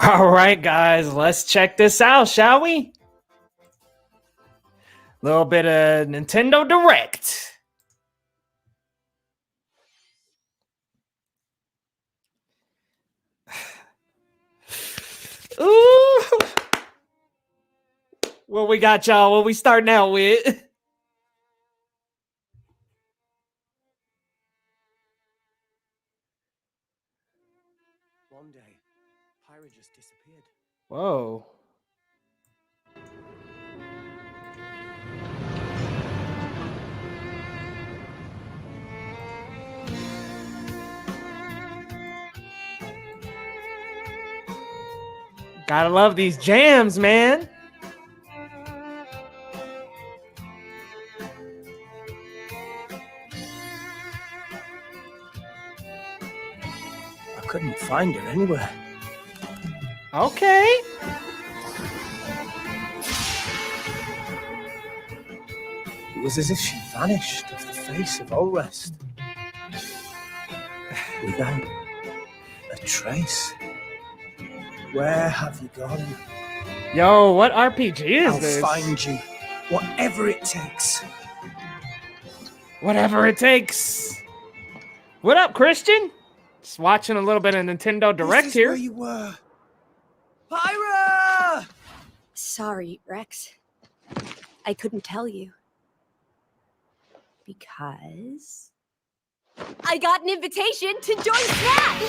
All right, guys, let's check this out, shall we? Little bit of Nintendo Direct. Ooh. What we got, y'all? What we starting out with? One day, Pyra just disappeared. Whoa. Gotta love these jams, man. I couldn't find her anywhere. Okay. It was as if she vanished off the face of all rest. Without a trace. Where have you gone? Yo, what RPG is this? I'll find you. Whatever it takes. Whatever it takes. What up, Christian? Just watching a little bit of Nintendo Direct this is here. Where you were. Pyra! Sorry, Rex. I couldn't tell you. Because I got an invitation to join Smash!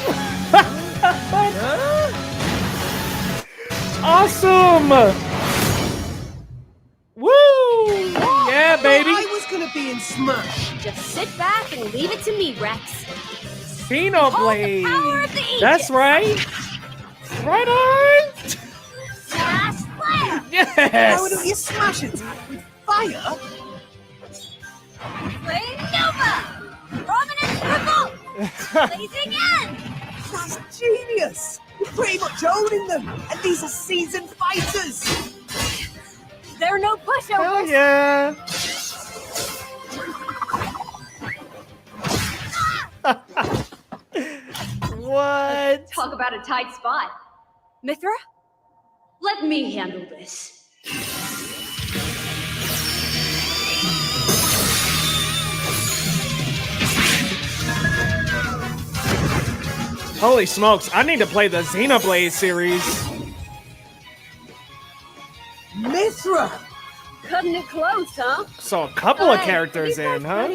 Awesome! Woo! Yeah, baby! I was gonna be in Smash. Just sit back and leave it to me, Rex. Xenoblade! That's right! Right on! Smash Fire! Yes! How do you smash it? With fire? Flame Nova! Prominent Triple! Blazing End! That's genius! You're pretty much owning them, and these are seasoned fighters! There are no pushovers! Hell yeah! What? Talk about a tight spot. Mithra? Let me handle this. Holy smokes, I need to play the Xenoblade series. Mithra! Cutting it close, huh? So a couple of characters in, huh?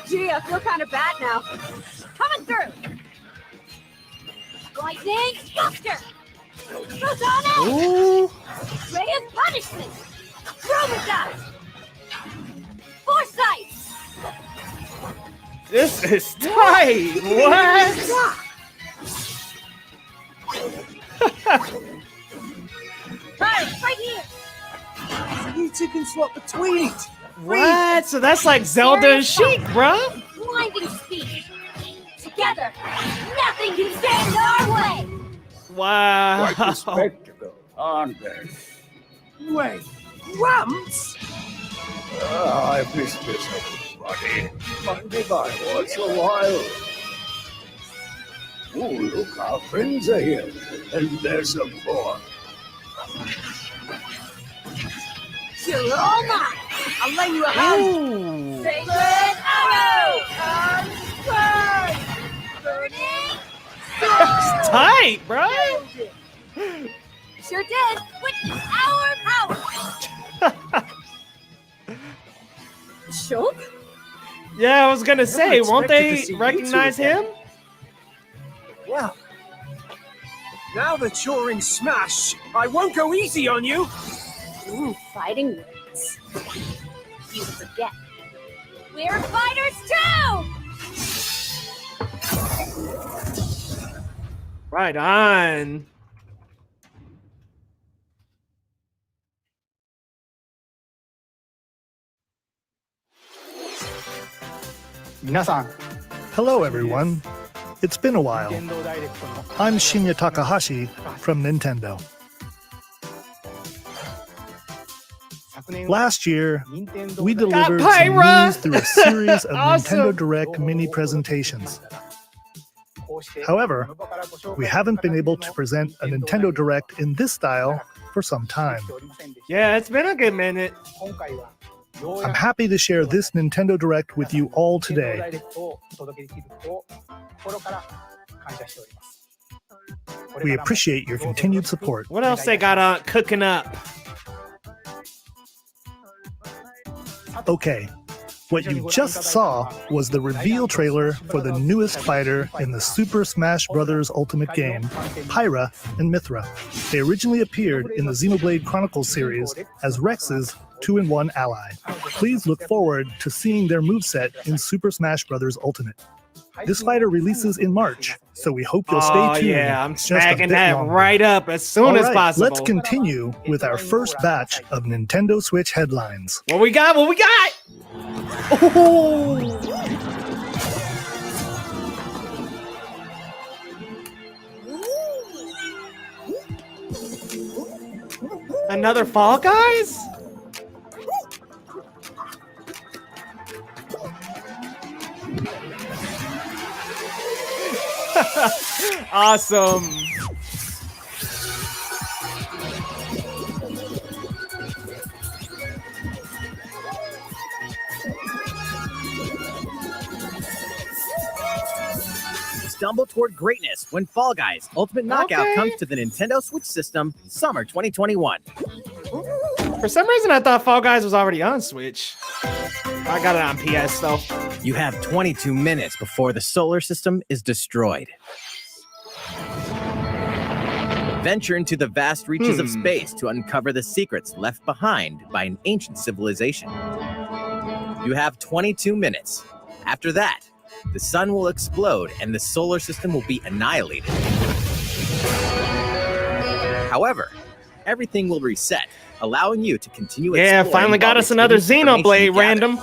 Gee, I feel kind of bad now. Coming through! Lightning Buster! Protonic! Ooh! Ray of Punishment! Chromodite! Foresight! This is tight! What? Right here! So you two can swap between it. What? So that's like Zelda and Sheik, bro? Blinding speed! Together, nothing can stand our way! Wow. Quite a spectacle, aren't they? Wait, Gramps? I've missed this, everybody. Monday by once a while. Oh, look, our friends are here. And there's some more. You're all mine! I'll lay you a hand. Ooh. Sacred arrow! Unscrew! Burning That's tight, bro. Sure did! Witness our power! Shulk? Yeah, I was gonna say, won't expected to they see you recognize two again. him? Well, now that you're in Smash, I won't go easy on you. Ooh, fighting words. You forget. We're fighters too! Right on. Hello, everyone. It's been a while. I'm Shinya Takahashi from Nintendo. Last year, we delivered some Pyra! news through a series of Awesome. Nintendo Direct mini presentations. However, we haven't been able to present a Nintendo Direct in this style for some time. Yeah, it's been a good minute. I'm happy to share this Nintendo Direct with you all today. We appreciate your continued support. What else they got cooking up? Okay, what you just saw was the reveal trailer for the newest fighter in the Super Smash Bros. Ultimate game, Pyra and Mithra. They originally appeared in the Xenoblade Chronicles series as Rex's 2-in-1 ally. Please look forward to seeing their moveset in Super Smash Bros. Ultimate. This fighter releases in March, so we hope you'll stay tuned. Yeah, I'm just a snagging bit that longer. right up as soon as possible. Let's continue with our first batch of Nintendo Switch headlines. What we got? What we got? Oh. Another Fall Guys? Awesome. Stumble toward greatness when Fall Guys Ultimate Knockout comes to the Nintendo Switch system summer 2021. For some reason, I thought Fall Guys was already on Switch. I got it on PS, though. You have 22 minutes before the solar system is destroyed. Venture into the vast reaches of space to uncover the secrets left behind by an ancient civilization. You have 22 minutes. After that, the sun will explode and the solar system will be annihilated. However, everything will reset, allowing you to continue exploring. Yeah, finally got while us another retaining information Xenoblade gathered. random.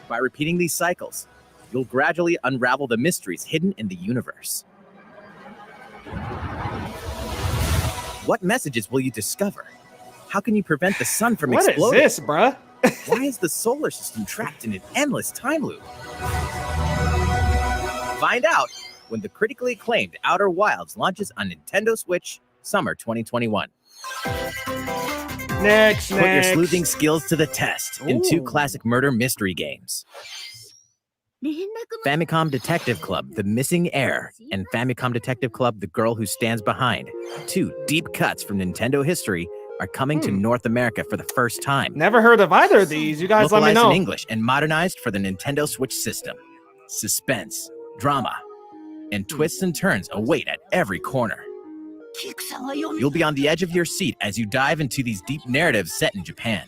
By repeating these cycles, you'll gradually unravel the mysteries hidden in the universe. What messages will you discover? How can you prevent the sun from What exploding? is this, bruh? Why is the solar system trapped in an endless time loop? Find out when the critically acclaimed Outer Wilds launches on Nintendo Switch summer 2021. Next. Put your sleuthing skills to the test in two Ooh. classic murder mystery games. Famicom Detective Club, The Missing Heir, and Famicom Detective Club, The Girl Who Stands Behind. Two deep cuts from Nintendo history are coming to North America for the first time. Never heard of either of these. You guys let me Localized know. in English and modernized for the Nintendo Switch system. Suspense, drama, and twists and turns await at every corner. You'll be on the edge of your seat as you dive into these deep narratives set in Japan.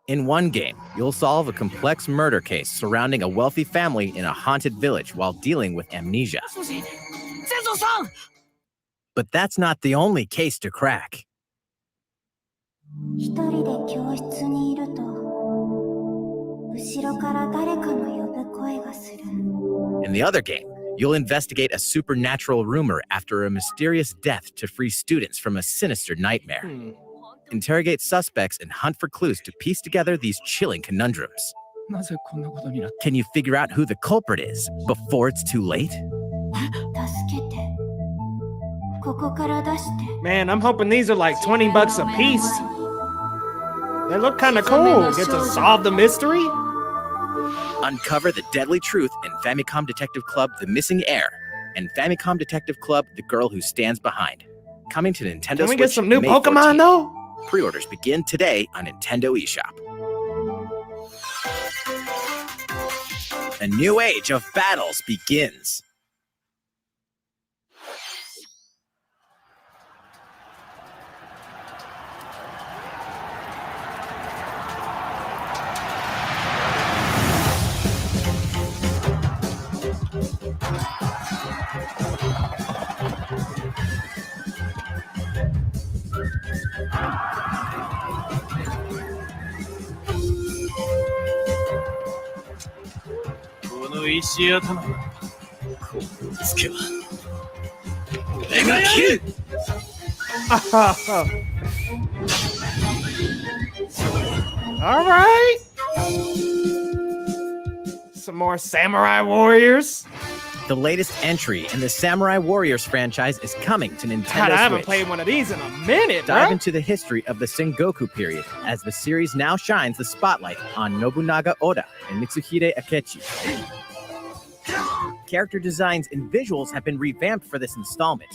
In one game, you'll solve a complex murder case surrounding a wealthy family in a haunted village while dealing with amnesia. But that's not the only case to crack. In the other game, you'll investigate a supernatural rumor after a mysterious death to free students from a sinister nightmare. Interrogate suspects and hunt for clues to piece together these chilling conundrums. Can you figure out who the culprit is before it's too late? Man, I'm hoping these are like $20 a piece. They look kind of cool. Get to solve the mystery. Uncover the deadly truth in Famicom Detective Club, The Missing Heir, and Famicom Detective Club, The Girl Who Stands Behind. Coming to Nintendo Switch. Can we get some new May Pokemon 14th. though? Pre-orders begin today on Nintendo eShop. A new age of battles begins. All right. more Samurai Warriors. The latest entry in the Samurai Warriors franchise is coming to Nintendo God, I haven't Switch. played one of these in a minute, Dive bro. into the history of the Sengoku period, as the series now shines the spotlight on Nobunaga Oda and Mitsuhide Akechi. Character designs and visuals have been revamped for this installment.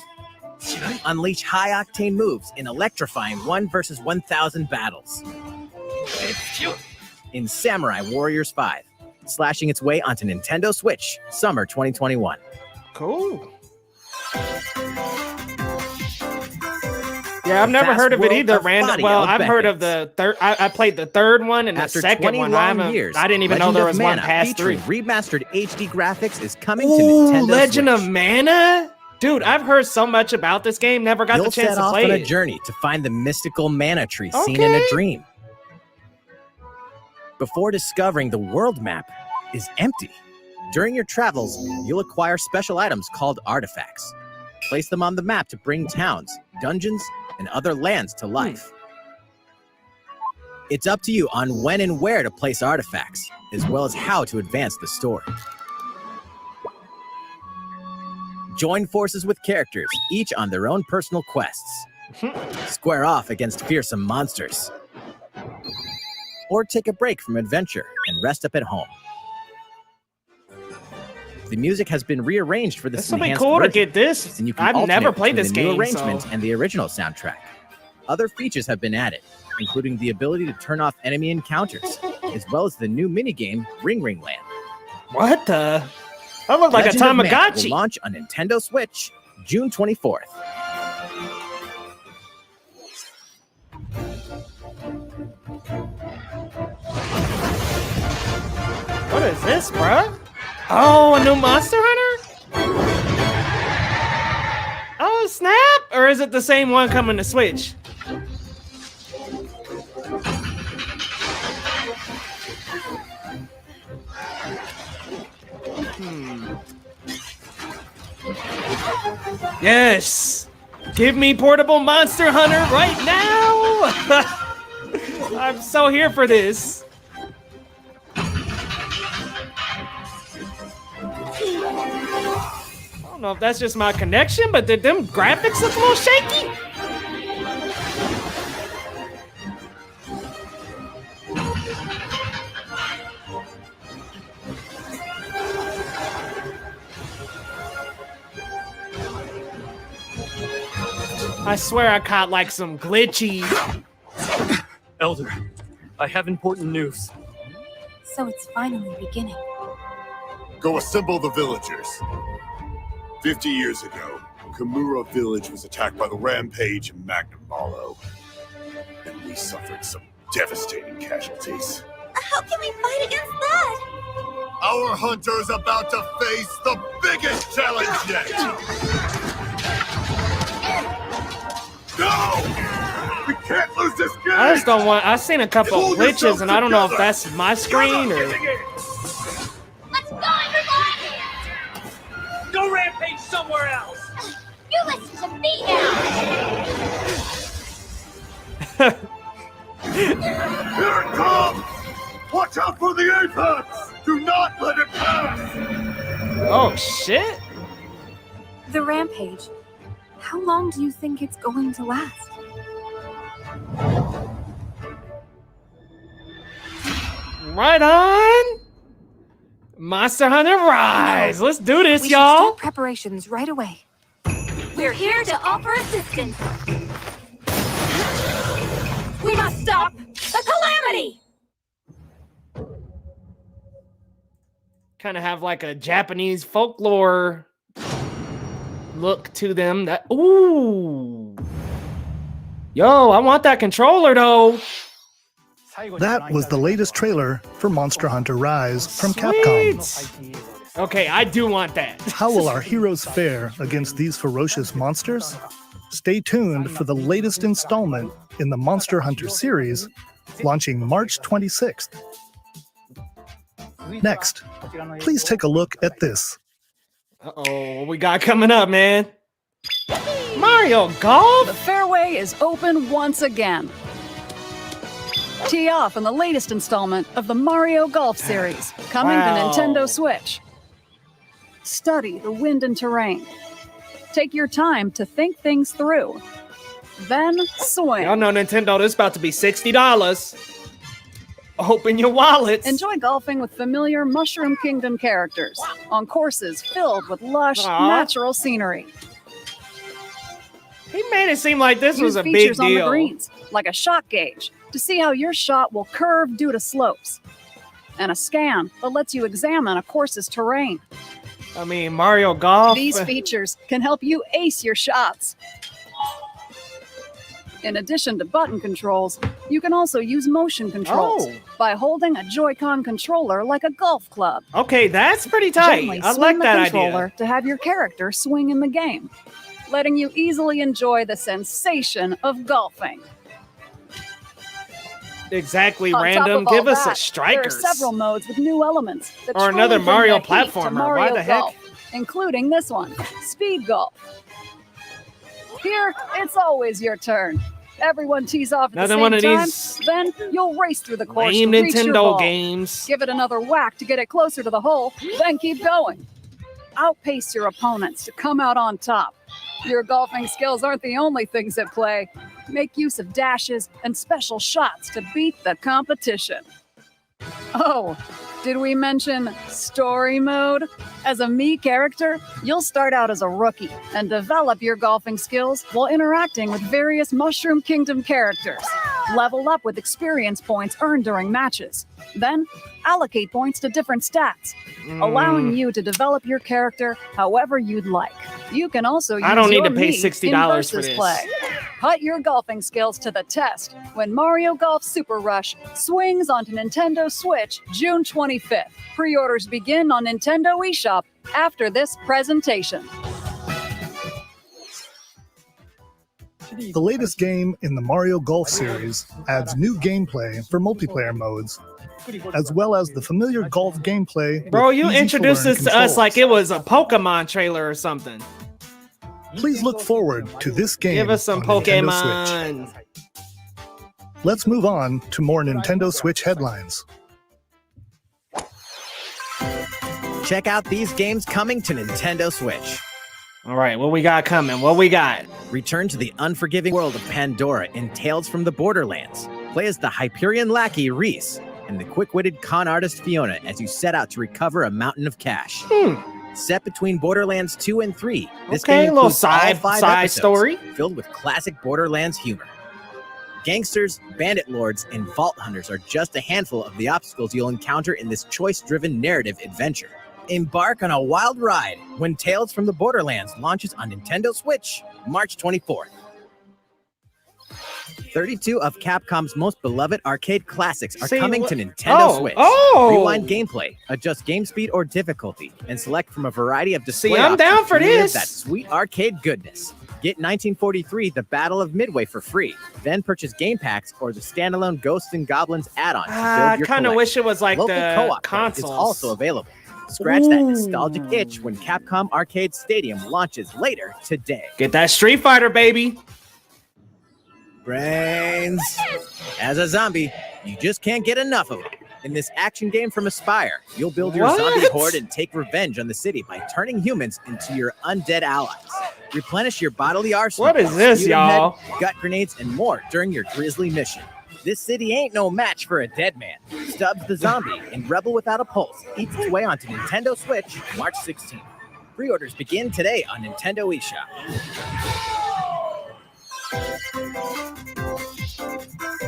Unleash high-octane moves in electrifying 1 versus 1,000 battles. In Samurai Warriors 5, slashing its way onto Nintendo Switch, summer 2021. Cool. Yeah, I've never Vast heard of it world either, of Random. body Well, I've heard of benefits. the third. I played the third one and After the second 20 one. long years, I didn't even know Legend there of was one Mana past 3. featuring remastered HD graphics is coming to Ooh, Nintendo Legend Switch. of Mana? Dude, I've heard so much about this game, never got You'll the chance set to off play on a it. journey to find the mystical mana tree seen in a Okay. dream. Before discovering the world map is empty. During your travels, you'll acquire special items called artifacts. Place them on the map to bring towns, dungeons, and other lands to life. It's up to you on when and where to place artifacts, as well as how to advance the story. Join forces with characters, each on their own personal quests. Square off against fearsome monsters. Or take a break from adventure and rest up at home. The music has been rearranged for this This will be enhanced cool to version, get this. and you can I've alternate never played between this the new game, arrangement so. and the original soundtrack. Other features have been added, including the ability to turn off enemy encounters, as well as the new minigame Ring Ring Land. What the? That looked like Legend a of Mana Tamagotchi. will launch on Nintendo Switch June 24th. What is this, bruh? Oh, a new Monster Hunter? Oh, snap! Or is it the same one coming to Switch? Yes! Give me Portable Monster Hunter right now! I'm so here for this. I don't know if that's just my connection, but did them graphics look a little shaky? I swear I caught like some glitchy. Elder, I have important news. So it's finally beginning. Go assemble the villagers. 50 years ago, Kamura village was attacked by the Rampage and Magnum Malo. And we suffered some devastating casualties. How can we fight against that? Our hunter's about to face the biggest challenge yet! No! We can't lose this game! I just don't want. I've seen a couple Hold glitches, yourself and I don't know if together. that's my screen or. Let's go, everybody! Go rampage somewhere else! You listen to me now! Here it comes! Watch out for the apex! Do not let it pass! Oh shit! The rampage. How long do you think it's going to last? Right on! Monster Hunter Rise! Let's do this, We should y'all! start preparations right away. We're here to offer assistance. We must stop the calamity! Kind of have like a Japanese folklore look to them. That ooh, yo, I want that controller though. That was the latest trailer for Monster Hunter Rise from Capcom. Sweet. Okay, I do want that. How will our heroes fare against these ferocious monsters? Stay tuned for the latest installment in the Monster Hunter series, launching March 26th. Next, please take a look at this. Uh-oh, what we got coming up, man? Mario Golf? The fairway is open once again. Tee off in the latest installment of the Mario Golf series, coming Wow. to Nintendo Switch. Study the wind and terrain. Take your time to think things through. Then swing. Y'all know Nintendo, this is about to be $60. Open your wallets. Enjoy golfing with familiar Mushroom Kingdom characters on courses filled with lush, Aw. natural scenery. He made it seem like this was Use a big features on the deal. greens, like a shot gauge, to see how your shot will curve due to slopes. And a scan that lets you examine a course's terrain. I mean, Mario Golf. These features can help you ace your shots. In addition to button controls, you can also use motion controls Oh. by holding a Joy-Con controller like a golf club. Okay, that's pretty tight. Gently I swing like the that controller idea. to have your character swing in the game, letting you easily enjoy the sensation of golfing. Exactly, On top random. of all Give us that, a strikers. There are several modes with new elements that Or truly another bring Mario the heat to platformer. Mario Why the heck? Golf, including this one, Speed Golf. Here, it's always your turn. Everyone tees off at Another the same one of time, these then you'll race through the course lame to reach your Nintendo ball. games. Give it another whack to get it closer to the hole, then keep going. Outpace your opponents to come out on top. Your golfing skills aren't the only things at play. Make use of dashes and special shots to beat the competition. Oh, did we mention story mode? As a Mii character, you'll start out as a rookie and develop your golfing skills while interacting with various Mushroom Kingdom characters. Level up with experience points earned during matches. Then, allocate points to different stats, allowing you to develop your character however you'd like. You can also use I don't need your to pay Mii $60 in for versus this. play. Put your golfing skills to the test when Mario Golf Super Rush swings onto Nintendo Switch June 25th. Pre-orders begin on Nintendo eShop after this presentation. The latest game in the Mario Golf series adds new gameplay for multiplayer modes, as well as the familiar golf gameplay. Bro, with you easy-to-learn introduced this to us controls. like it was a Pokemon trailer or something. Please look forward to this game. Give us some on the Nintendo Switch. Pokemon. Let's move on to more Nintendo Switch headlines. Check out these games coming to Nintendo Switch. All right, what we got coming? What we got? Return to the unforgiving world of Pandora in Tales from the Borderlands. Play as the Hyperion lackey Reese and the quick-witted con artist Fiona as you set out to recover a mountain of cash. Set between Borderlands 2 and 3, this Okay, game a little includes all side 5 episodes story. filled with classic Borderlands humor. Gangsters, bandit lords, and vault hunters are just a handful of the obstacles you'll encounter in this choice-driven narrative adventure. Embark on a wild ride when Tales from the Borderlands launches on Nintendo Switch, March 24th. 32 of Capcom's most beloved arcade classics are coming to Nintendo Switch. Rewind gameplay, adjust game speed or difficulty, and select from a variety of display I'm down options for to relive this. that sweet arcade goodness. Get 1943, The Battle of Midway for free. Then purchase game packs or the standalone Ghosts and Goblins add-on to I build your kind of collection. wish it was like Local the co-op consoles. is also available. Scratch that nostalgic itch when Capcom Arcade Stadium launches later today. Get that Street Fighter, baby. Brains. As a zombie, you just can't get enough of them. In this action game from Aspire, you'll build your zombie What? horde and take revenge on the city by turning humans into your undead allies. Replenish your bodily arsenal. What is with this, sputum head, y'all? gut grenades, and more during your grisly mission. This city ain't no match for a dead man. Stubbs the zombie in Rebel Without a Pulse eats its way onto Nintendo Switch March 16th. Pre-orders begin today on Nintendo eShop.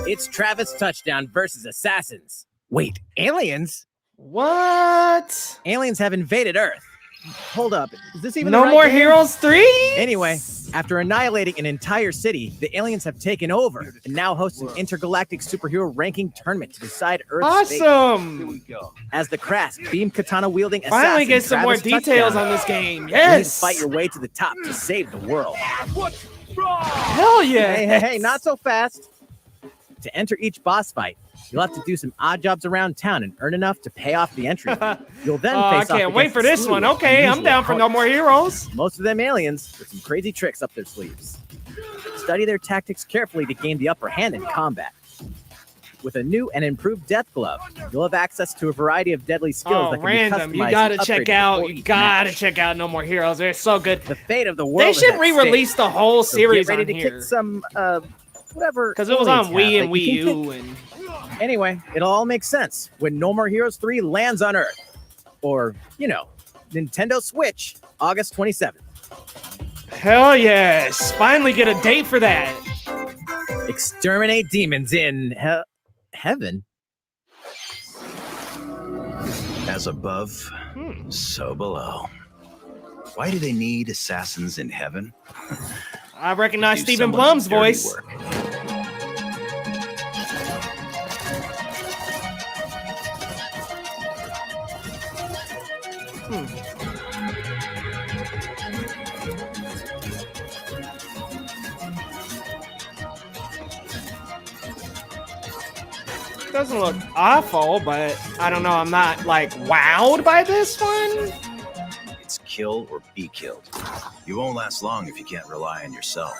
It's Travis Touchdown versus Assassins. Wait, aliens? What? Aliens have invaded Earth. Hold up, is this even No the right more game? Heroes 3? Anyway, after annihilating an entire city, the aliens have taken over and now host an intergalactic superhero ranking tournament to decide Earth's fate. Awesome. As the crass beam katana wielding Finally assassin get some more Travis details Touchdown, on this game. you need to Yes. fight your way to the top to save the world. Hell yeah. Hey, not so fast. To enter each boss fight, you'll have to do some odd jobs around town and earn enough to pay off the entry fee. You'll then I face off can't wait against for a this slew one. of Okay, I'm unusual down for no opponents. more heroes. Most of them aliens with some crazy tricks up their sleeves. Study their tactics carefully to gain the upper hand in combat. with a new and improved death glove. You'll have access to a variety of deadly skills Oh, that can random. be You customized gotta and check upgraded out. before You each gotta match. check out No More Heroes. They're so good. The fate of the world They is should at re-release stake. the whole So series get ready on to here. kick some whatever. Because it was on aliens Wii have and that Wii you can U. kick. And Anyway, it'll all make sense when No More Heroes 3 lands on Earth. Or, you know, Nintendo Switch, August 27th. hell yes. Finally get a date for that. Exterminate demons in heaven. As above, so below. Why do they need assassins in heaven? I recognize Do Stephen someone's Blum's dirty voice. work. Doesn't look awful, but I don't know. I'm not like wowed by this one. It's kill or be killed. You won't last long if you can't rely on yourself.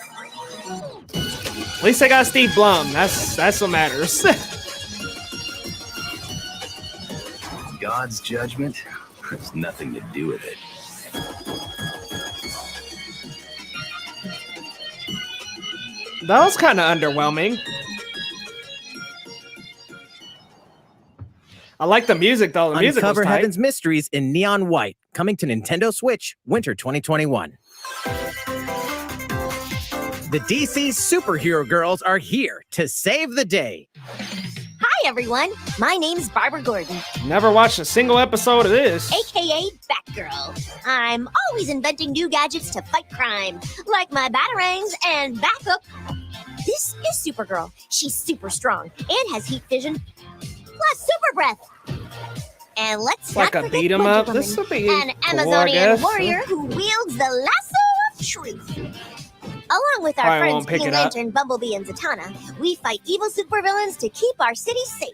At least I got Steve Blum. That's what matters. God's judgment has nothing to do with it. That was kind of underwhelming. I like the music though. The music was Uncover tight. Heaven's mysteries in neon white, coming to Nintendo Switch, winter 2021. The DC superhero girls are here to save the day. Hi, everyone. My name's Barbara Gordon, Never watched a single episode of this. aka Batgirl. I'm always inventing new gadgets to fight crime, like my batarangs and Bathook. This is Supergirl. She's super strong and has heat vision, plus super breath. And let's Like not a forget beat 'em Wonder up. This Woman, would be an cool, I Amazonian guess. warrior who wields the lasso of truth. Along with our Probably friends won't pick Green it up. Lantern, Bumblebee, and Zatanna, we fight evil supervillains to keep our city safe.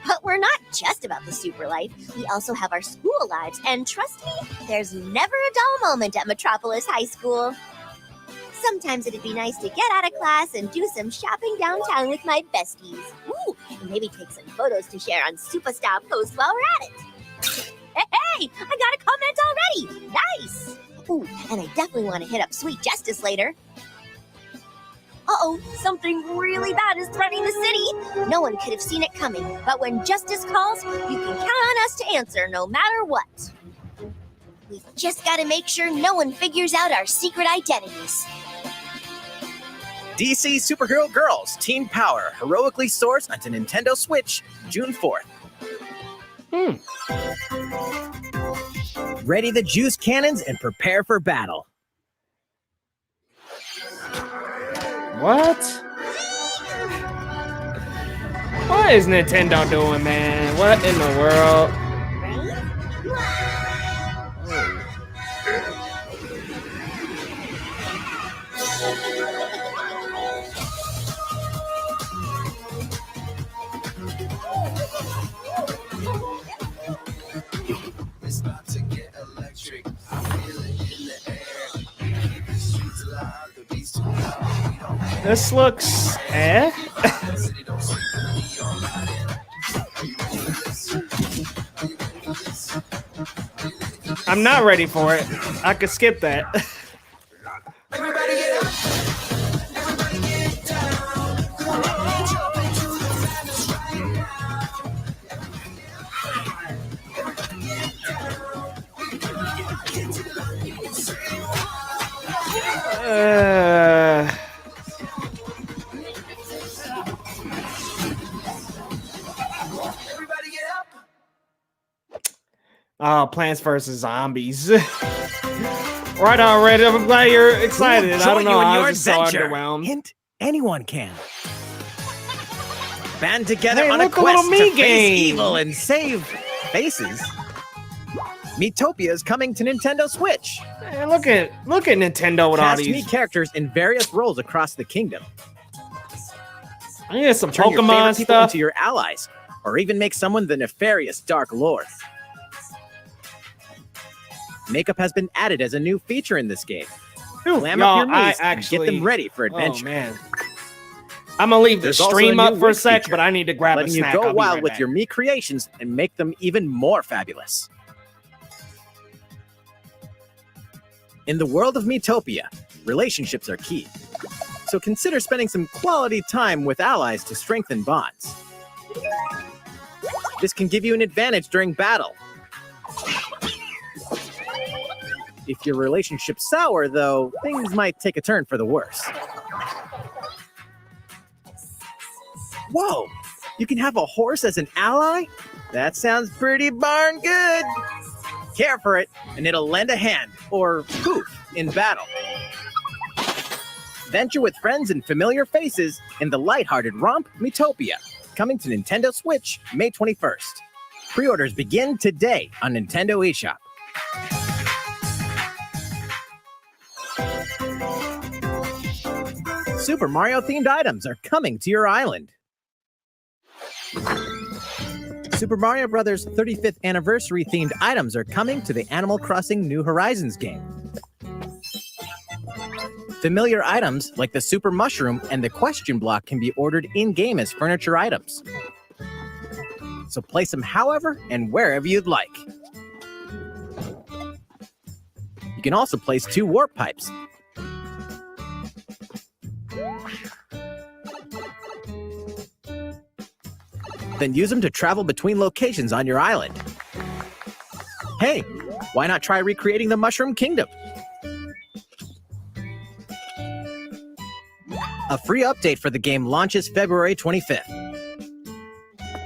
But we're not just about the super life. We also have our school lives, and trust me, there's never a dull moment at Metropolis High School. Sometimes it'd be nice to get out of class and do some shopping downtown with my besties. Ooh, and maybe take some photos to share on Superstar Post while we're at it. Hey, I got a comment already. Nice. Ooh, and I definitely want to hit up Sweet Justice later. Uh-oh, something really bad is threatening the city. No one could have seen it coming, but when justice calls, you can count on us to answer no matter what. We've just got to make sure no one figures out our secret identities. DC Superhero Girls Teen Power heroically soars onto Nintendo Switch June 4th. Ready the juice cannons and prepare for battle. What? What is Nintendo doing, man? What in the world? It's about to get electric. I feel it in the air. The streets alive, the beats too loud. We don't have This looks eh? the city, don't sleep, we all riding. Are you ready for this? Are you ready for this? Are you ready for this? I'm not ready for it. I could skip that. Everybody get up. Everybody get down. Come on, jump into the madness right now. Everybody get down. Get to the light and say everybody get up. Oh, Plants vs. Zombies. Right on, Red. I'm glad you're excited. I Join don't know. you in I your was just so adventure. underwhelmed. Hint: anyone can. Band together Hey, on a look, a little quest me to face game. evil and save faces. Metopia is coming to Nintendo Switch. Hey, look at Nintendo with all Cast these. me characters in various roles across the kingdom. I need some Turn your favorite Pokemon people stuff. into your allies, or even make someone the nefarious Dark Lord. Makeup has been added as a new feature in this game. Ooh, Glam y'all, up your I maze and actually get them ready for Oh adventure. man, I'm gonna leave the There's also stream a up new for a wish sec, feature, but I need to grab a letting you snack. go I'll be wild right with back. your me creations and make them even more fabulous. In the world of Metopia, relationships are key. So consider spending some quality time with allies to strengthen bonds. This can give you an advantage during battle. If your relationship's sour, though, things might take a turn for the worse. Whoa! You can have a horse as an ally? That sounds pretty darn good! Care for it, and it'll lend a hand, or poof, in battle. Venture with friends and familiar faces in the lighthearted romp Metopia, coming to Nintendo Switch May 21st. Pre-orders begin today on Nintendo eShop. Super Mario-themed items are coming to your island. Super Mario Bros. 35th Anniversary-themed items are coming to the Animal Crossing New Horizons game. Familiar items like the Super Mushroom and the Question Block can be ordered in-game as furniture items. So place them however and wherever you'd like. You can also place 2 warp pipes. Then use them to travel between locations on your island. Hey, why not try recreating the Mushroom Kingdom? A free update for the game launches February 25th.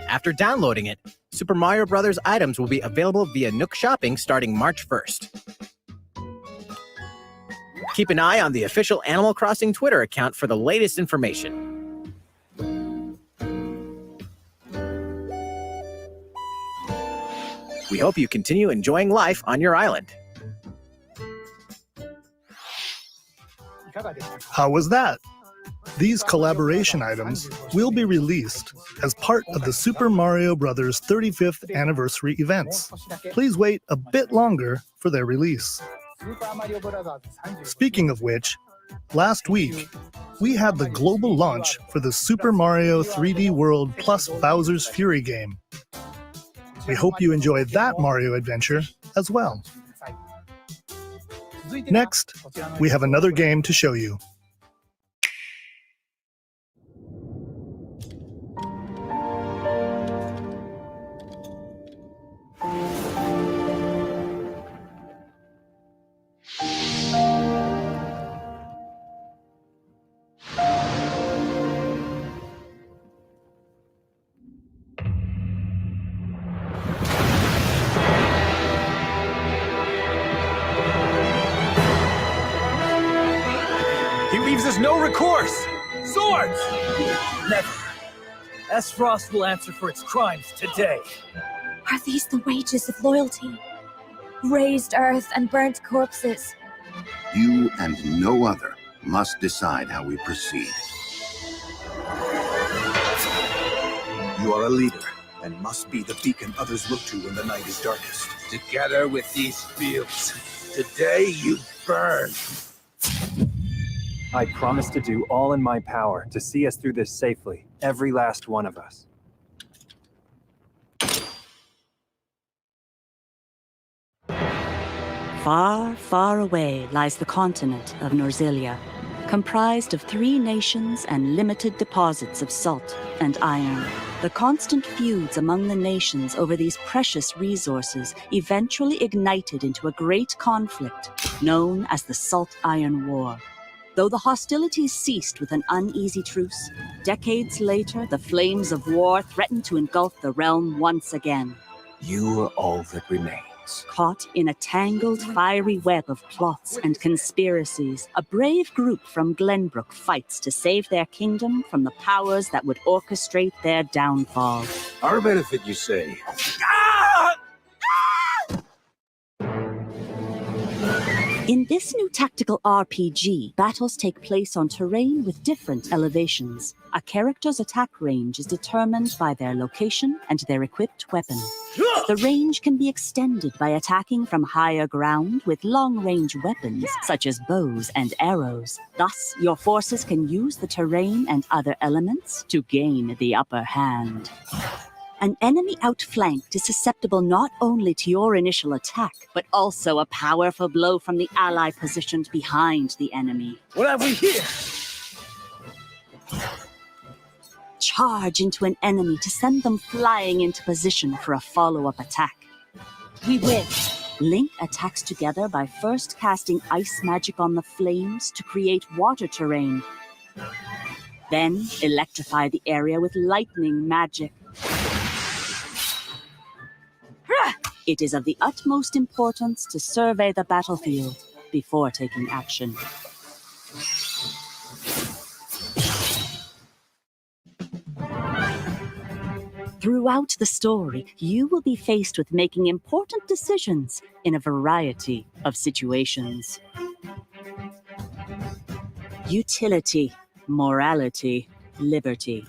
After downloading it, Super Mario Bros. Items will be available via Nook Shopping starting March 1st. Keep an eye on the official Animal Crossing Twitter account for the latest information. We hope you continue enjoying life on your island. How was that? These collaboration items will be released as part of the Super Mario Bros. 35th Anniversary events. Please wait a bit longer for their release. Speaking of which, last week, we had the global launch for the Super Mario 3D World plus Bowser's Fury game. We hope you enjoyed that Mario adventure as well. Next, we have another game to show you. He leaves us no recourse! Swords! Never. S-Frost will answer for its crimes today. Are these the wages of loyalty? Raised earth and burnt corpses. You and no other must decide how we proceed. You are a leader, and must be the beacon others look to when the night is darkest. Together with these fields, today you burn. I promise to do all in my power to see us through this safely, every last one of us. Far, far away lies the continent of Norzilia, comprised of 3 nations and limited deposits of salt and iron. The constant feuds among the nations over these precious resources eventually ignited into a great conflict known as the Salt Iron War. Though the hostilities ceased with an uneasy truce, decades later the flames of war threatened to engulf the realm once again. You are all that remains. Caught in a tangled, fiery web of plots and conspiracies, a brave group from Glenbrook fights to save their kingdom from the powers that would orchestrate their downfall. Our benefit, you say? In this new tactical RPG, battles take place on terrain with different elevations. A character's attack range is determined by their location and their equipped weapon. The range can be extended by attacking from higher ground with long-range weapons, such as bows and arrows. Thus, your forces can use the terrain and other elements to gain the upper hand. An enemy outflanked is susceptible not only to your initial attack, but also a powerful blow from the ally positioned behind the enemy. What have we here? Charge into an enemy to send them flying into position for a follow-up attack. We win. Link attacks together by first casting ice magic on the flames to create water terrain. Then electrify the area with lightning magic. It is of the utmost importance to survey the battlefield before taking action. Throughout the story, you will be faced with making important decisions in a variety of situations. Utility, morality, liberty.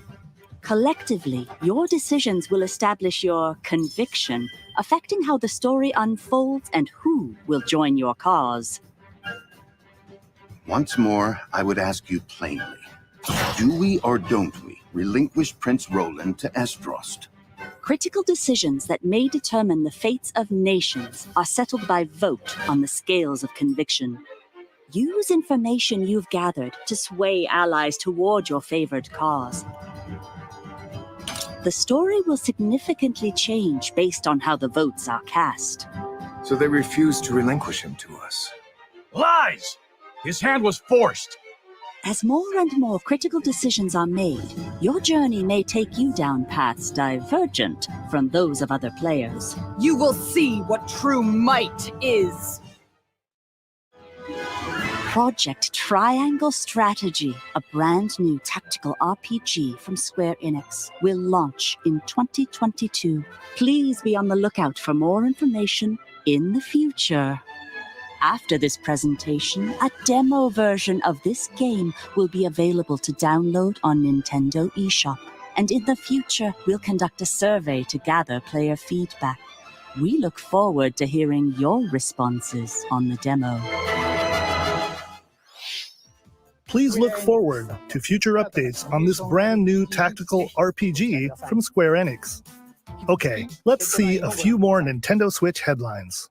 Collectively, your decisions will establish your conviction, affecting how the story unfolds and who will join your cause. Once more, I would ask you plainly, do we or don't we relinquish Prince Roland to Estrost? Critical decisions that may determine the fates of nations are settled by vote on the scales of conviction. Use information you've gathered to sway allies toward your favored cause. The story will significantly change based on how the votes are cast. So they refused to relinquish him to us. Lies! His hand was forced. As more and more critical decisions are made, your journey may take you down paths divergent from those of other players. You will see what true might is. Project Triangle Strategy, a brand new tactical RPG from Square Enix, will launch in 2022. Please be on the lookout for more information in the future. After this presentation, a demo version of this game will be available to download on Nintendo eShop. And in the future, we'll conduct a survey to gather player feedback. We look forward to hearing your responses on the demo. Please look forward to future updates on this brand new tactical RPG from Square Enix. Okay, let's see a few more Nintendo Switch headlines.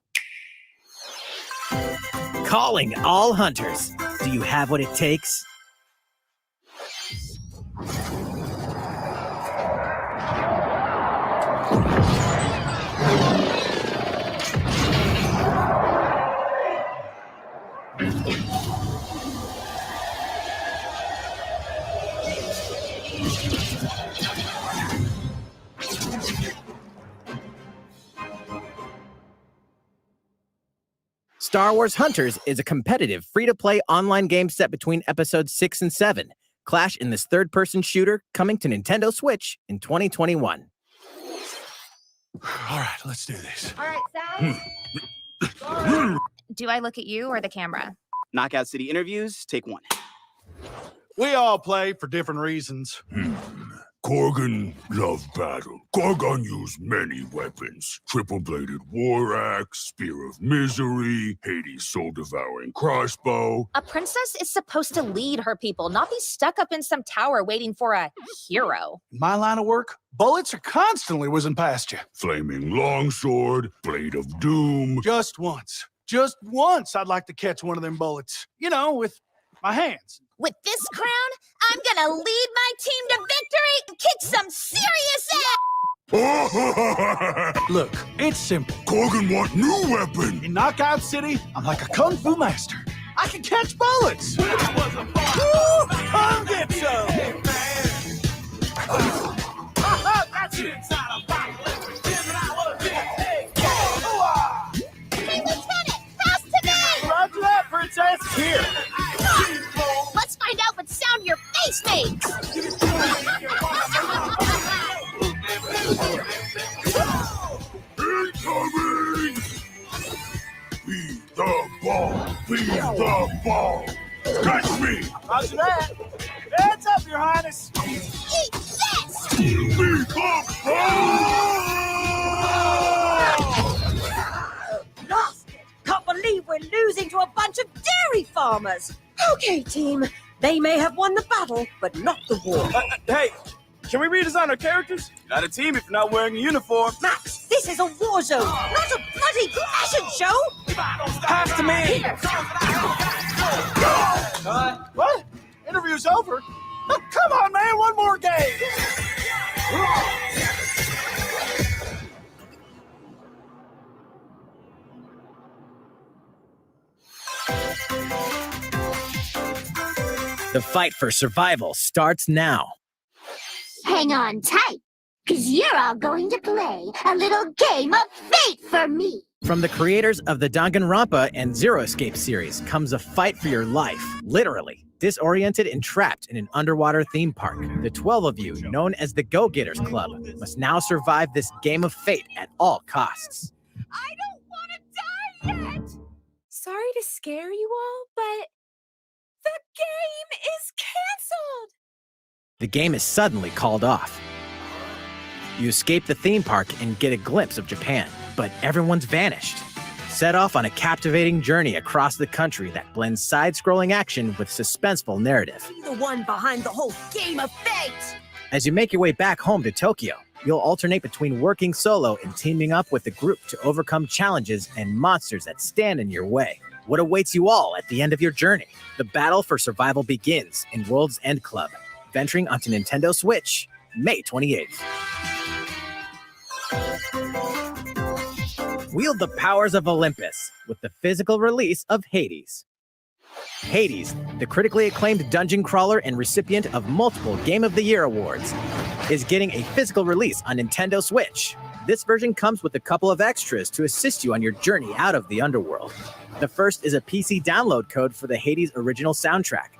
Calling all hunters. Do you have what it takes? Star Wars Hunters is a competitive, free-to-play online game set between episodes 6 and 7. Clash in this third-person shooter coming to Nintendo Switch in 2021. All right, let's do this. All right, Sal. Do I look at you or the camera? Knockout City interviews, take one. We all play for different reasons. Korgan loved battle. Gorgon used many weapons. Triple-bladed war axe, spear of misery, Hades' soul-devouring crossbow. A princess is supposed to lead her people, not be stuck up in some tower waiting for a hero. In my line of work, bullets are constantly whizzing past you. Flaming longsword, blade of doom. Just once I'd like to catch one of them bullets. You know, with my hands. With this crown, I'm gonna lead my team to victory and kick some serious ass! Look, it's simple. Korgan want new weapon. In Knockout City, I'm like a kung fu master. I can catch bullets. Woo! Come get some! That's it. Hey, Lieutenant, pass to me! Roger that, princess. Here. Let's find out what sound your face makes! Incoming! Be the ball! Be the ball. Catch me. Roger that. Heads up, Your Highness. Eat this! Be the ball. Lost it. Can't believe we're losing to a bunch of dairy farmers. Okay, team. They may have won the battle, but not the war. Hey, can we redesign our characters? Not a team if you're not wearing a uniform. Max, this is a war zone, not a bloody fashion show. Pass to me. What? Interview's over? Oh, come on, man. One more game. The fight for survival starts now. Hang on tight, because you're all going to play a little game of fate for me. From the creators of the Danganronpa and Zero Escape series comes a fight for your life, literally. Disoriented and trapped in an underwater theme park, the 12 of you, known as the Go-Getters Club, must now survive this game of fate at all costs. I don't want to die yet! Sorry to scare you all, but the game is canceled! The game is suddenly called off. You escape the theme park and get a glimpse of Japan, but everyone's vanished. Set off on a captivating journey across the country that blends side-scrolling action with suspenseful narrative. Be the one behind the whole game of fate. As you make your way back home to Tokyo, you'll alternate between working solo and teaming up with a group to overcome challenges and monsters that stand in your way. What awaits you all at the end of your journey? The battle for survival begins in World's End Club, venturing onto Nintendo Switch, May 28th. Wield the powers of Olympus with the physical release of Hades. Hades, the critically acclaimed dungeon crawler and recipient of multiple Game of the Year awards, is getting a physical release on Nintendo Switch. This version comes with a couple of extras to assist you on your journey out of the underworld. The first is a PC download code for the Hades original soundtrack.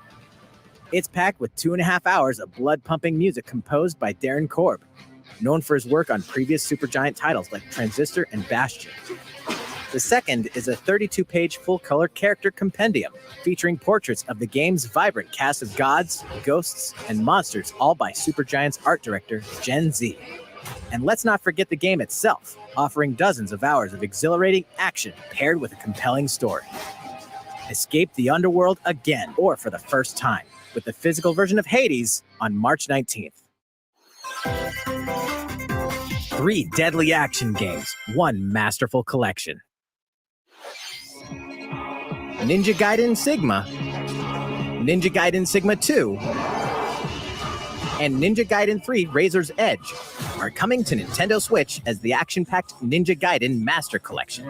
It's packed with 2.5 hours of blood-pumping music composed by Darren Korb, known for his work on previous Supergiant titles like Transistor and Bastion. The second is a 32-page full-color character compendium featuring portraits of the game's vibrant cast of gods, ghosts, and monsters, all by Supergiant's art director, Gen Z. And let's not forget the game itself, offering dozens of hours of exhilarating action paired with a compelling story. Escape the underworld again, or for the first time, with the physical version of Hades on March 19th. 3 deadly action games, 1 masterful collection. Ninja Gaiden Sigma, Ninja Gaiden Sigma 2, and Ninja Gaiden 3 Razor's Edge are coming to Nintendo Switch as the action-packed Ninja Gaiden Master Collection.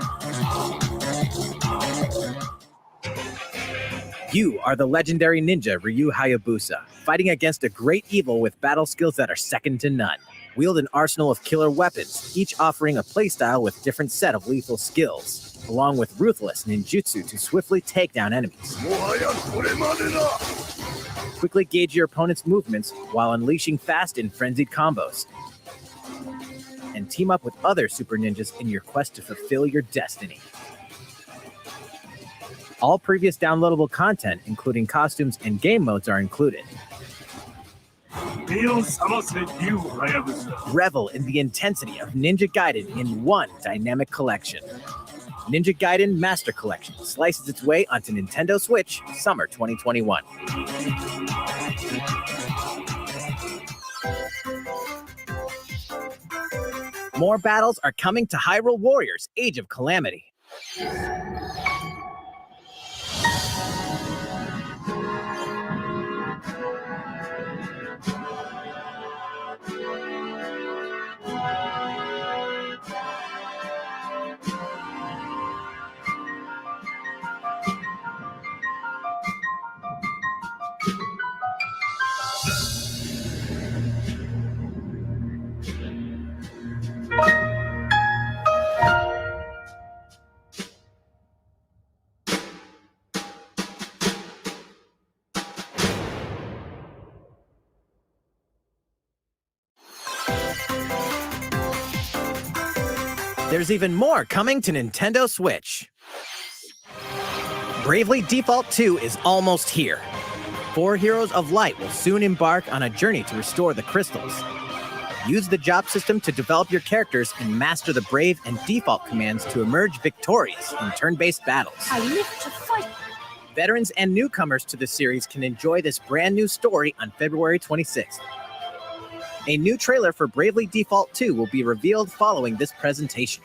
You are the legendary ninja Ryu Hayabusa, fighting against a great evil with battle skills that are second to none. Wield an arsenal of killer weapons, each offering a playstyle with different set of lethal skills, along with ruthless ninjutsu to swiftly take down enemies. Quickly gauge your opponent's movements while unleashing fast and frenzied combos. And team up with other super ninjas in your quest to fulfill your destiny. All previous downloadable content, including costumes and game modes, are included. Revel in the intensity of Ninja Gaiden in one dynamic collection. Ninja Gaiden Master Collection slices its way onto Nintendo Switch summer 2021. More battles are coming to Hyrule Warriors Age of Calamity. There's even more coming to Nintendo Switch. Bravely Default 2 is almost here. 4 Heroes of Light will soon embark on a journey to restore the crystals. Use the job system to develop your characters and master the Brave and Default commands to emerge victorious in turn-based battles. I live to fight. Veterans and newcomers to the series can enjoy this brand new story on February 26th. A new trailer for Bravely Default 2 will be revealed following this presentation.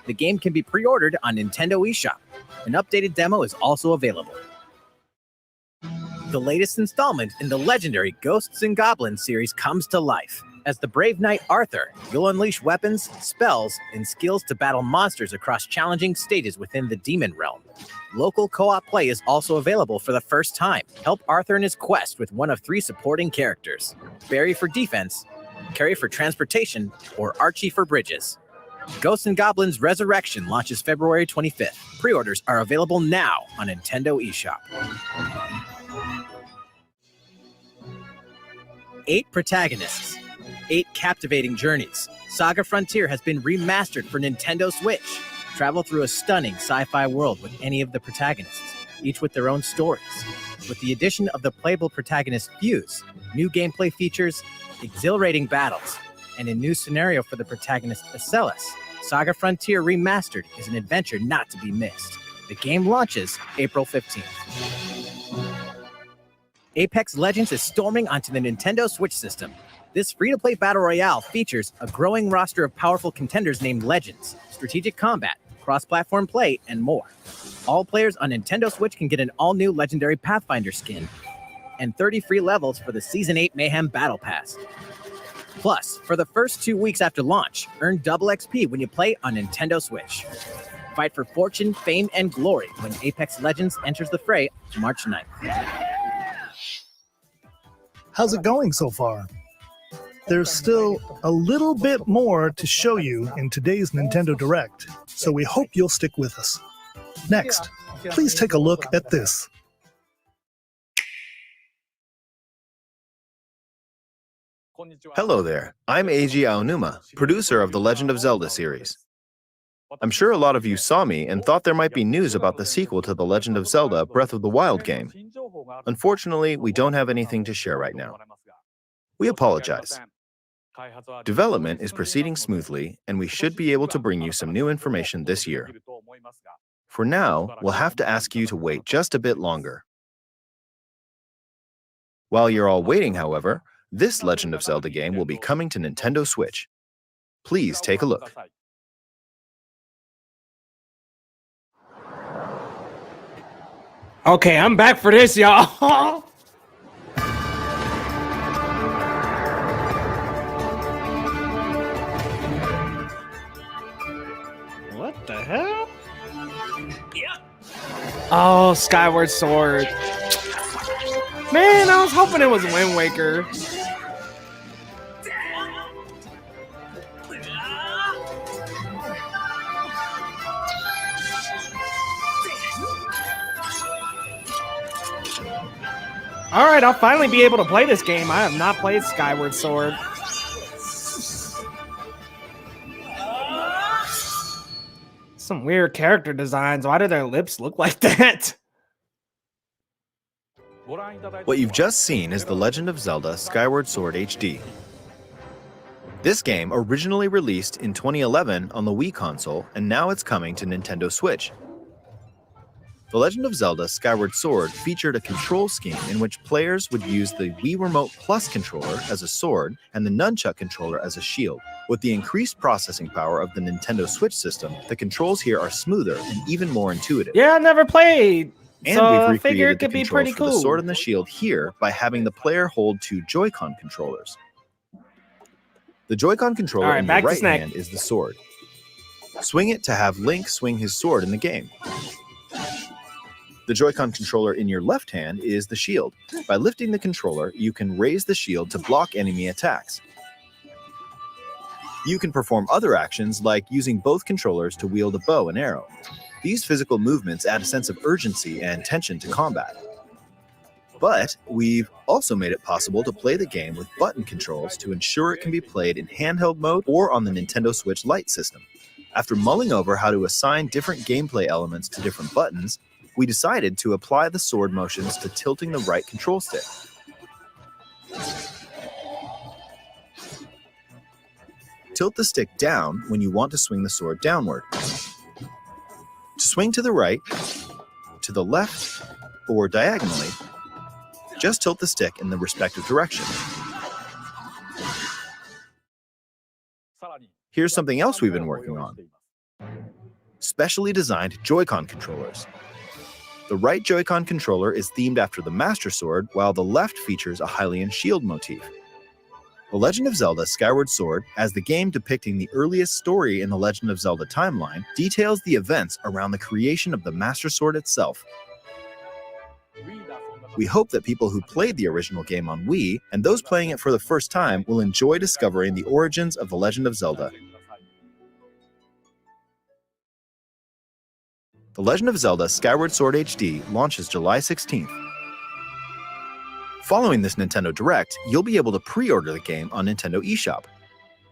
The game can be pre-ordered on Nintendo eShop. An updated demo is also available. The latest installment in the legendary Ghosts and Goblins series comes to life. As the brave knight Arthur, you'll unleash weapons, spells, and skills to battle monsters across challenging stages within the demon realm. Local co-op play is also available for the first time. Help Arthur in his quest with one of 3 supporting characters: Barry for defense, Carrie for transportation, or Archie for bridges. Ghosts and Goblins Resurrection launches February 25th. Pre-orders are available now on Nintendo eShop. 8 protagonists, 8 captivating journeys. Saga Frontier has been remastered for Nintendo Switch. Travel through a stunning sci-fi world with any of the protagonists, each with their own stories. With the addition of the playable protagonist Fuse, new gameplay features, exhilarating battles, and a new scenario for the protagonist Acellus, Saga Frontier Remastered is an adventure not to be missed. The game launches April 15th. Apex Legends is storming onto the Nintendo Switch system. This free-to-play battle royale features a growing roster of powerful contenders named Legends, strategic combat, cross-platform play, and more. All players on Nintendo Switch can get an all-new legendary Pathfinder skin and 30 free levels for the Season 8 Mayhem Battle Pass. Plus, for the first 2 weeks after launch, earn double XP when you play on Nintendo Switch. Fight for fortune, fame, and glory when Apex Legends enters the fray March 9th. How's it going so far? There's still a little bit more to show you in today's Nintendo Direct, so we hope you'll stick with us. Next, please take a look at this. Hello there, I'm Eiji Aonuma, producer of the Legend of Zelda series. I'm sure a lot of you saw me and thought there might be news about the sequel to the Legend of Zelda Breath of the Wild game. Unfortunately, we don't have anything to share right now. We apologize. Development is proceeding smoothly, and we should be able to bring you some new information this year. For now, we'll have to ask you to wait just a bit longer. While you're all waiting, however, this Legend of Zelda game will be coming to Nintendo Switch. Please take a look. Okay, I'm back for this, y'all. What the hell? Oh, Skyward Sword. Man, I was hoping it was Wind Waker. All right, I'll finally be able to play this game. I have not played Skyward Sword. Some weird character designs. Why do their lips look like that? What you've just seen is The Legend of Zelda Skyward Sword HD. This game originally released in 2011 on the Wii console, and now it's coming to Nintendo Switch. The Legend of Zelda Skyward Sword featured a control scheme in which players would use the Wii Remote Plus controller as a sword and the Nunchuck controller as a shield. With the increased processing power of the Nintendo Switch system, the controls here are smoother and even more intuitive. Yeah, I never played. And so we've I figure recreated it could the be controls pretty for cool. the sword and the shield here by having the player hold 2 Joy-Con controllers. The Joy-Con controller in your right hand is the sword. Swing it to have Link swing his sword in the game. The Joy-Con controller in your left hand is the shield. By lifting the controller, you can raise the shield to block enemy attacks. You can perform other actions like using both controllers to wield a bow and arrow. These physical movements add a sense of urgency and tension to combat. But we've also made it possible to play the game with button controls to ensure it can be played in handheld mode or on the Nintendo Switch Lite system. After mulling over how to assign different gameplay elements to different buttons, we decided to apply the sword motions to tilting the right control stick. Tilt the stick down when you want to swing the sword downward. To swing to the right, to the left, or diagonally, just tilt the stick in the respective direction. Here's something else we've been working on. Specially designed Joy-Con controllers. The right Joy-Con controller is themed after the Master Sword, while the left features a Hylian shield motif. The Legend of Zelda Skyward Sword, as the game depicting the earliest story in the Legend of Zelda timeline, details the events around the creation of the Master Sword itself. We hope that people who played the original game on Wii, and those playing it for the first time, will enjoy discovering the origins of The Legend of Zelda. The Legend of Zelda Skyward Sword HD launches July 16th. Following this Nintendo Direct, you'll be able to pre-order the game on Nintendo eShop.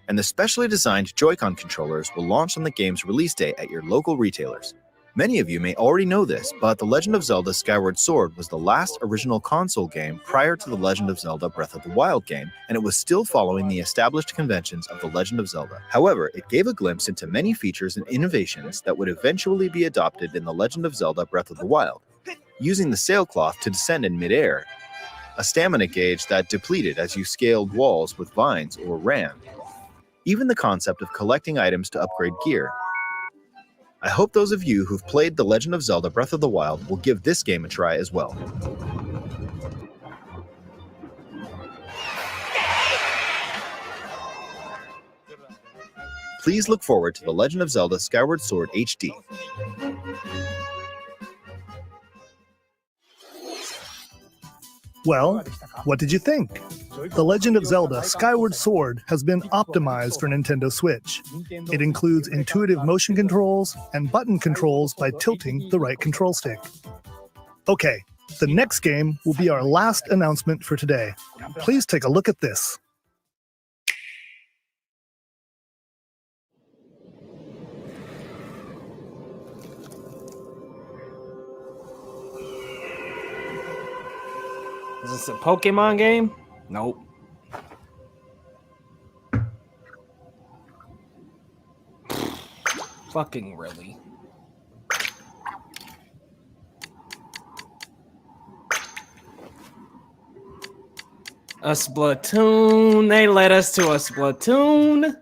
And the specially designed Joy-Con controllers will launch on the game's release day at your local retailers. Many of you may already know this, but The Legend of Zelda Skyward Sword was the last original console game prior to The Legend of Zelda Breath of the Wild game, and it was still following the established conventions of The Legend of Zelda. However, it gave a glimpse into many features and innovations that would eventually be adopted in The Legend of Zelda Breath of the Wild. Using the sailcloth to descend in midair, a stamina gauge that depleted as you scaled walls with vines or ran, even the concept of collecting items to upgrade gear. I hope those of you who've played The Legend of Zelda Breath of the Wild will give this game a try as well. Please look forward to The Legend of Zelda Skyward Sword HD. Well, what did you think? The Legend of Zelda Skyward Sword has been optimized for Nintendo Switch. It includes intuitive motion controls and button controls by tilting the right control stick. Okay, the next game will be our last announcement for today. Please take a look at this. Is this a Pokemon game? Nope. Fucking really. A Splatoon. They led us to a Splatoon.